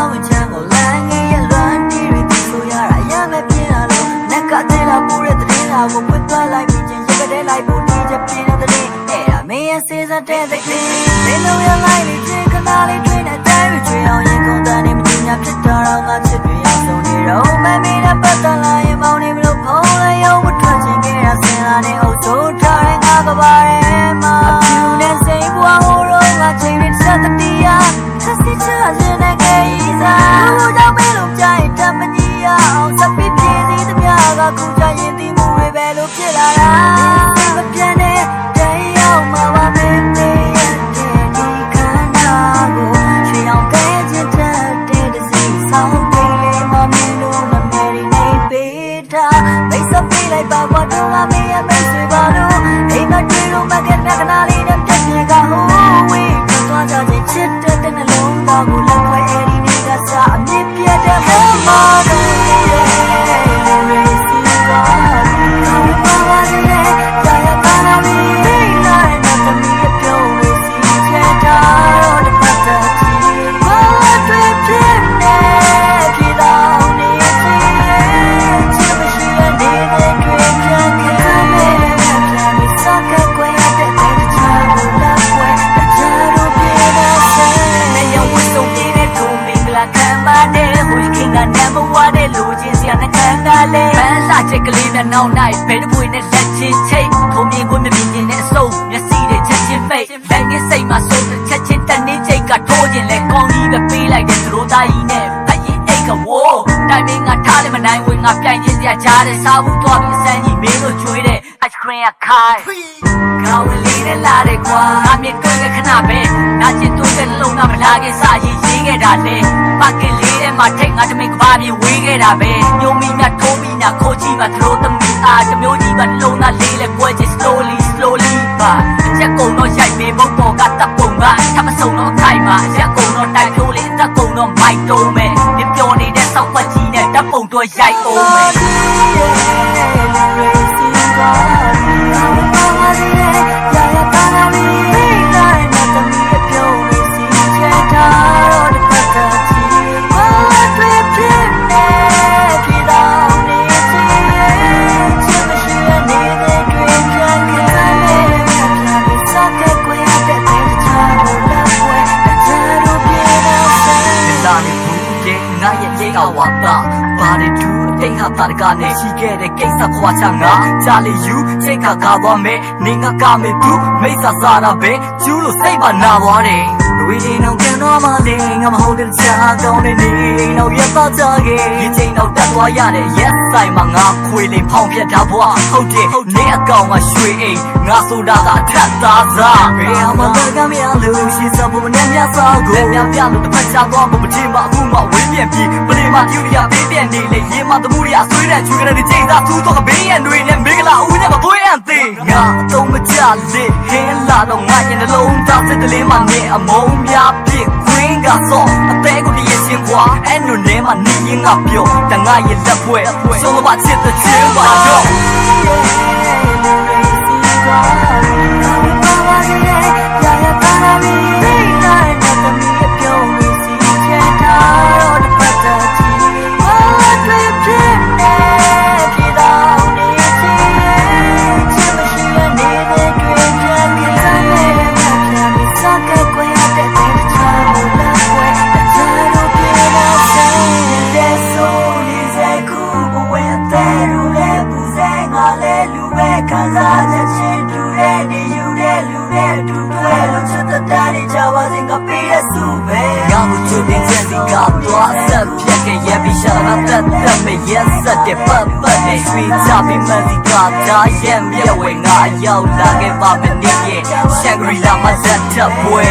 ဝင်ချမ်းကိုလမ်းငယ်ရလွမ်းတီးရီတီဆိုရတာရမ်းမဲ့ပြင်းလာလို့နက်ကသေးလာပူတဲ့သတင်းလာကိုဖွင့်ပြလိုက်ပြီးချင်းရကတဲ့လိုက်ဖို့ဒီချက်ပြင်းတဲ့သတင်းအဲ့ဒါမင်းရဲ့စေစတဲ့သခင်မင်းတို့ရလိုက်ပြီးချင်းခဏလေးတွေ့နေတိုင်းချွေအောင်ရင်ကုန်တန်းနေမတင်ညာဖြစ်တာတော့ငါချစ်တွေအောင်ဆုံးနေတော့မမီးနဲ့ပတ်သက်လာရင်မောင်းနေမလို့ဖုန်းလည်းရုံးမထွက်ချင်ခဲ့တာစင်လာနေအုပ်စိုးထားတဲ့ငါကပါရဲမှာအပြူနဲ့စိတ်ဘွားဟိုတော့ငါချိန်ရစတဲ့တရားဆက်စစ်ချခြင်းနဲ့ကြည်စားဘုရားမဲလုံးကြိုင်တမကြီးရအောင်စပစ်ပြေးသေးသမျှကခုကြရင်ဒီမှုတွေပဲလို့ဖြစ်လာတာမပြတ်တဲ့တရားမှာပါမင်းရဲ့ဒီခန္ဓာကိုချေအောင်ကဲခြင်းတဲ့စီဆောင်ပေးလေမမင်းတို့နဲ့မေရီနေပေးတာမိတ်ဆက်ပေးလိုက်ပါဘာတော့မင်းရဲ့မိတ်ဆွေပါလို့အိမ်မတွေ့လို့မကတဲ့ခဏလေးနဲ့ပြည့်ပြည့်ကဟိုးဝေးတော့ကြခြင်းချစ်တဲ့နှလုံးသားကိုလက်ခွဲအဲ့ဒီနေ့ကစအမြင့်ပြတ်တဲ့မောင်မောင်ချက်ကလေးနဲ့နောက်နိုင်ဘယ်တစ်ပွေနဲ့လက်ချင်းချိတ်ထုံမြင်ကိုမမြင်ခြင်းနဲ့အစုံမျက်စိတွေချက်ချင်းဖိတ်လက်ငယ်စိတ်မှာစိုးချက်ချင်းတနေ့ချိတ်ကထိုးခြင်းလဲကောင်းကြီးပဲပေးလိုက်တဲ့သရိုးသားကြီးနဲ့ဖက်ရင်အိတ်ကဝိုးတိုင်မင်းကထားတယ်မနိုင်ဝင်ငါပြိုင်ခြင်းစရာကြားတယ်စားဘူးသွားပြီးအစမ်းကြီးမင်းတို့ကျွေးတဲ့ ice cream ကခိုင်းကောင်းလေးနဲ့လာတယ်ကွာငါမြင်တွေ့တဲ့ခဏပဲနာကျင်တွေ့တဲ့လုံကမလာခင်စာရေးခဲ့တာလေပါကလေးထဲမှာထိတ်ငါတမင်ကဘာပြေဝေးခဲ့တာပဲညုံမီမြထိုးပြီးညာခိုးကြည့်ပါသလိုသမီးအားတမျိုးကြီးပါလုံသားလေးလဲကွဲချင် slowly ပါအချက်ကုံတော့ရိုက်ပေးဘုံပေါ်ကတပ်ပုံကထမဆုံတော့ခိုင်ပါအချက်ကုံတော့တိုက်ထိုးလေးတက်ကုံတော့မိုက်တုံးမယ်ဒီပြောနေတဲ့စောက်ပတ်ကြီးနဲ့တပ်ပုံတော့ရိုက်အောင်မယ်ငါရဲ့ရေကဝါပါဘာတွေဒူးတိတ်ဟာတာကနဲ့ရှိခဲ့တဲ့ကိစ္စခွာချငါကြားလေယူစိတ်ခါကားသွားမယ်နေငါကမေဘူးမိစ္ဆာစားတာပဲကျူးလို့စိတ်ပါနာသွားတယ်ဝီနေတော့ကန်တော့မှလေငါမဟုတ်တဲ့ချာကောင်းတဲ့နေတော့ရပါကြခဲ့ဒီချိန်တော့တက်သွားရတဲ့ yes ဆိုင်မှာငါခွေလိမ်ဖောင်းပြတ်တာဘွားဟုတ်တယ်နေအကောင်ကရွှေအိမ်ငါဆိုတာကအထက်သားစားဘယ်မှာကမရလို့ရှိစဖို့နဲ့မြတ်စွာကိုမြတ်ပြလို့တစ်ဖက်ချသွားဖို့မထင်ပါအခုမှဝင်းပြန်ပြီးပရိမာယူရီယာပေးပြန်နေလေရေမသမှုရီယာဆွေးတဲ့ချွေးတဲ့ချိန်သားသူ့တော့ဘေးရန်တွေနဲ့မင်္ဂလာဦးနဲ့မသွေးအံသေးငါအတုံးမကြလေဟင်းလာတော့ငါရင်နှလုံးသားစစ်တလေးမှနေအမုန်းများပြည့်ခွင်းကစောအသေးကိုတည်းရှင်ကွာအဲ့လိုနဲ့မှနေရင်ငါပြောတငါရဲ့လက်ဖွဲ့ဆုံးမချစ်တဲ့ချင်းပါတော့ခံစားချက်ချင်းတူတဲ့နေယူတဲ့လူနဲ့တူတွဲလို့ချစ်တဲ့တန်းနေကြပါစေငါပေးရစုပဲငါ့ကိုချစ်တဲ့ချက်စီကတော့ဆက်ပြက်ခဲ့ရပြီးရှာတာတက်မဲ့ရက်ဆက်တဲ့ပတ်နဲ့ရွှေချပြီးမစီကတာရဲ့မြဲဝဲငါရောက်လာခဲ့ပါမနေရဲ့ရှန်ဂရီလာမှာဇက်တပ်ပွဲ